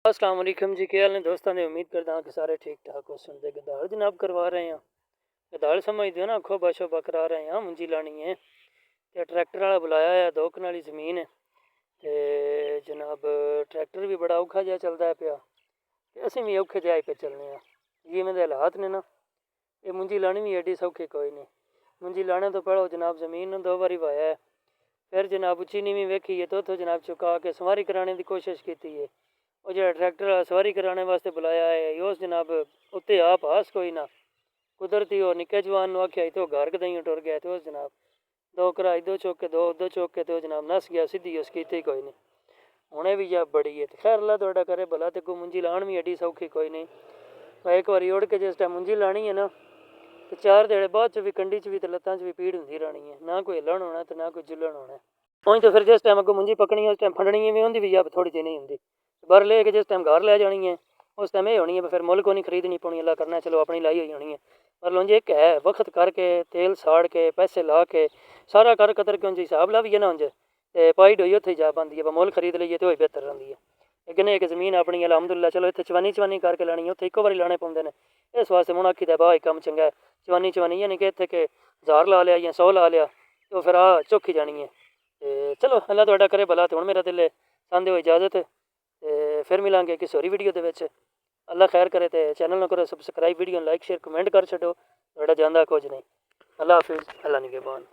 अस्सलाम वालेकुम जी, क्या हाल है दोस्तों ने। उम्मीद करता हूँ कि सारे ठीक ठाक हो। सुनते गदाल जनाब करवा रहे हैं। गदाल समझते हो ना, खोबा शोबा करा रहे हैं। मुंजी लानी है तो ट्रैक्टर वाला बुलाया है। 2 कनाली ज़मीन है तो जनाब ट्रैक्टर भी बड़ा औखा जिहा चलता है पिया। असीं भी औखे जिहा पे चलने हैं। जिवें दे हालात ने ना, ये मुंजी लानी भी एडी सौखी कोई नहीं। मुंजी लाने तो पहले जनाब ज़मीन 2 बारी वाया है, फिर जनाब उच्ची नीवीं वेखी है तो जनाब चुका के सवारी कराने की कोशिश की है। वो जो ट्रैक्टर सवारी कराने वास्ते बुलाया है उस जनाब उत्ते आप हास कोई ना, कुदरती हो निके जवान आख्या तो घर कदई टुर गया तो उस जनाब 2 कराई 2 चौके 2 2 चौके तो जनाब नस गया सीधी उस की कोई नहीं। हुणे भी जा बड़ी है तो खैर अल्लाह थोड़ा करे भला। तो मुंजी लाण भी एडी सौखी कोई नहीं। एक बारी उड़ के जिस टाइम मुंजी लानी है ना तो 4 दिहाड़े बाद च भी कंडी च भी तो लत्तां च भी पीड़ होंदी रहनी है। ना कोई हिलन होना तो ना कोई जुलन होना। उंज तो फिर जिस टाइम अगों मुंजी पकनी उस टाइम फंडनी भी होंदी भी जा थोड़ी जी नहीं होंदी। बर ले के जिस टाइम घर लै जानी है उस टाइम ये होनी है फिर मुल्ल को नहीं खरीदनी पौनी। अल्लाह करना चलो अपनी लाई हुई होनी है। पर लुंज एक है वक्त करके तेल साड़ के पैसे ला के सारा कर कतर के उंज हिसाब लाइए ना उंज तो पाई डोई उत्थे जा पाती है। मुल्ल खरीद लीए तो बेहतर रही है। लेकिन एक ज़मीन अपनी अलहमदुल्ला चलो इतने चवानी करके लानी है उत्थे इको बारी लाने पाते हैं। इस वास्ते मुड़ आखी भाई कम चंगा है चवानी यानी कि इतने के 1000 ला लिया या 100 ला लिया तो फिर आ चौखी जानी है। तो चलो अल्लाह थोड़ा करे भला। तो हुण मेरा दिल सांदे हो इजाज़त तो फिर मिलांगे किसी होरी वीडियो दे विच। अल्लाह खैर करे। तो चैनल करो subscribe, video like share comment कर छड्डो। थोड़ा जांदा कुछ नहीं। अल्लाह हाफिज़, अल्लाह निगहबान।